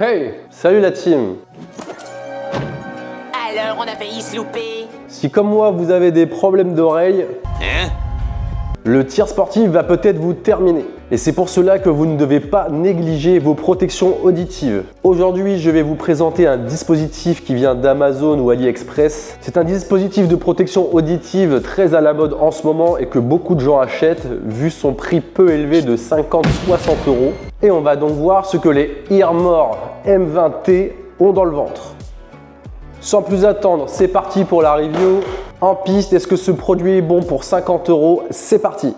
Hey, salut la team. Alors, on a failli se louper. Si comme moi vous avez des problèmes d'oreille, le tir sportif va peut-être vous terminer. Et c'est pour cela que vous ne devez pas négliger vos protections auditives. Aujourd'hui, je vais vous présenter un dispositif qui vient d'Amazon ou AliExpress. C'est un dispositif de protection auditive très à la mode en ce moment et que beaucoup de gens achètent vu son prix peu élevé de 50-60 €. Et on va donc voir ce que les Earmor M20T ont dans le ventre. Sans plus attendre, c'est parti pour la review. En piste, est-ce que ce produit est bon pour 50 €? C'est parti.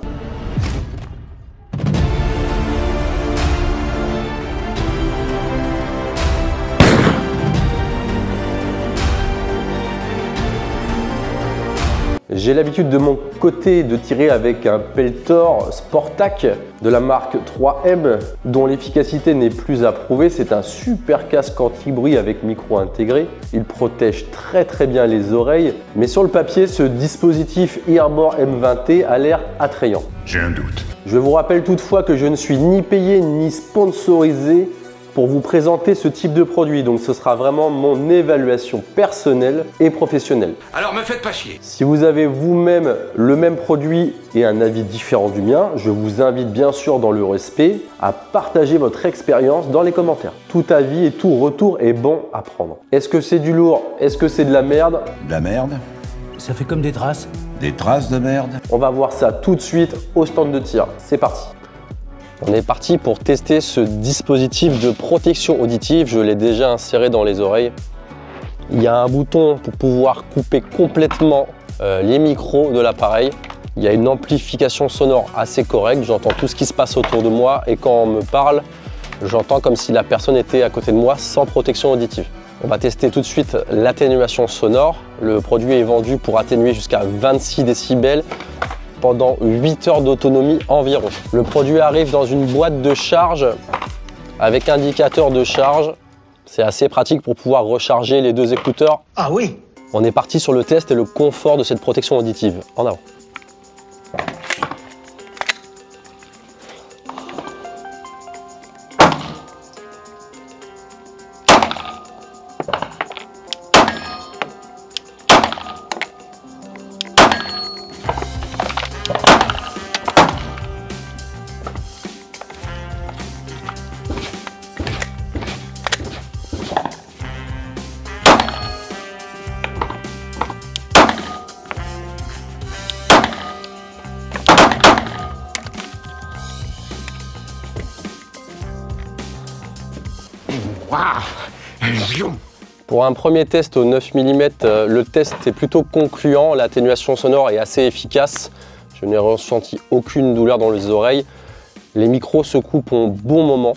J'ai l'habitude de mon côté de tirer avec un Peltor Sportac de la marque 3M dont l'efficacité n'est plus à prouver. C'est un super casque anti-bruit avec micro intégré. Il protège très bien les oreilles, mais sur le papier, ce dispositif Earmor M20T a l'air attrayant. J'ai un doute. Je vous rappelle toutefois que je ne suis ni payé ni sponsorisé pour vous présenter ce type de produit, donc ce sera vraiment mon évaluation personnelle et professionnelle. Alors me faites pas chier. Si vous avez vous-même le même produit et un avis différent du mien, je vous invite bien sûr dans le respect à partager votre expérience dans les commentaires. Tout avis et tout retour est bon à prendre. Est-ce que c'est du lourd? Est-ce que c'est de la merde? De la merde? Ça fait comme des traces. Des traces de merde? On va voir ça tout de suite au stand de tir. C'est parti. On est parti pour tester ce dispositif de protection auditive. Je l'ai déjà inséré dans les oreilles. Il y a un bouton pour pouvoir couper complètement les micros de l'appareil. Il y a une amplification sonore assez correcte. J'entends tout ce qui se passe autour de moi et quand on me parle, j'entends comme si la personne était à côté de moi sans protection auditive. On va tester tout de suite l'atténuation sonore. Le produit est vendu pour atténuer jusqu'à 26 décibels. Pendant 8 heures d'autonomie environ. Le produit arrive dans une boîte de charge avec indicateur de charge. C'est assez pratique pour pouvoir recharger les deux écouteurs. Ah oui. On est parti sur le test et le confort de cette protection auditive. En avant. Pour un premier test au 9 mm, le test est plutôt concluant, l'atténuation sonore est assez efficace. Je n'ai ressenti aucune douleur dans les oreilles. Les micros se coupent au bon moment.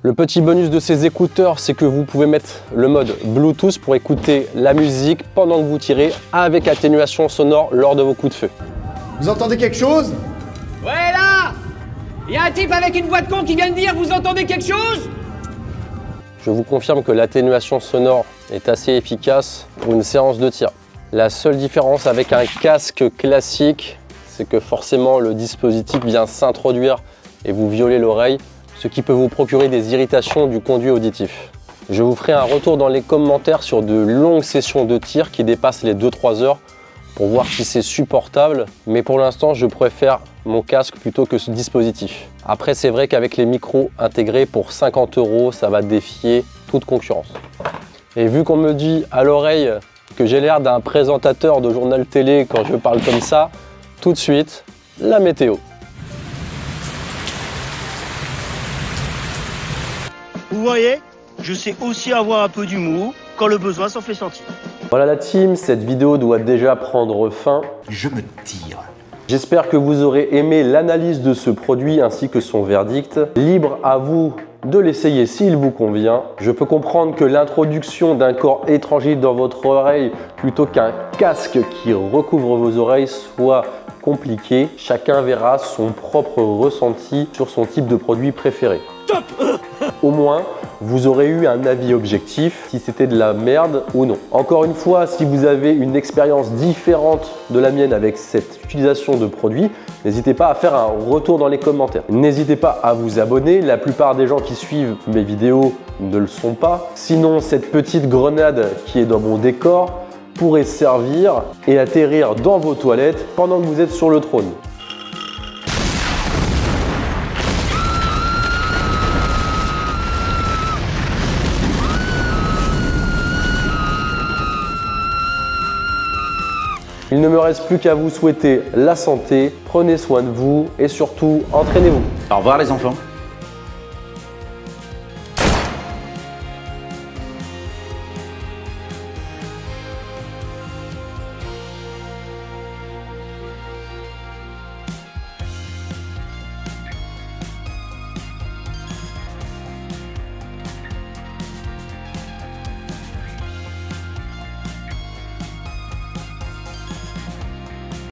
Le petit bonus de ces écouteurs, c'est que vous pouvez mettre le mode Bluetooth pour écouter la musique pendant que vous tirez avec atténuation sonore lors de vos coups de feu. Vous entendez quelque chose? Ouais là! Il y a un type avec une boîte con qui vient de dire vous entendez quelque chose? Je vous confirme que l'atténuation sonore est assez efficace pour une séance de tir. La seule différence avec un casque classique, c'est que forcément le dispositif vient s'introduire et vous violer l'oreille, ce qui peut vous procurer des irritations du conduit auditif. Je vous ferai un retour dans les commentaires sur de longues sessions de tir qui dépassent les 2-3 heures pour voir si c'est supportable, mais pour l'instant je préfère mon casque plutôt que ce dispositif. Après c'est vrai qu'avec les micros intégrés pour 50 €, ça va défier toute concurrence. Et vu qu'on me dit à l'oreille que j'ai l'air d'un présentateur de journal télé quand je parle comme ça, tout de suite, la météo. Vous voyez, je sais aussi avoir un peu d'humour quand le besoin s'en fait sentir. Voilà la team, cette vidéo doit déjà prendre fin. Je me tire. J'espère que vous aurez aimé l'analyse de ce produit ainsi que son verdict. Libre à vous de l'essayer s'il vous convient. Je peux comprendre que l'introduction d'un corps étranger dans votre oreille plutôt qu'un casque qui recouvre vos oreilles soit compliqué. Chacun verra son propre ressenti sur son type de produit préféré. Au moins, vous aurez eu un avis objectif si c'était de la merde ou non. Encore une fois, si vous avez une expérience différente de la mienne avec cette utilisation de produits, n'hésitez pas à faire un retour dans les commentaires. N'hésitez pas à vous abonner, la plupart des gens qui suivent mes vidéos ne le sont pas. Sinon, cette petite grenade qui est dans mon décor pourrait servir et atterrir dans vos toilettes pendant que vous êtes sur le trône. Il ne me reste plus qu'à vous souhaiter la santé, prenez soin de vous et surtout entraînez-vous. Au revoir les enfants.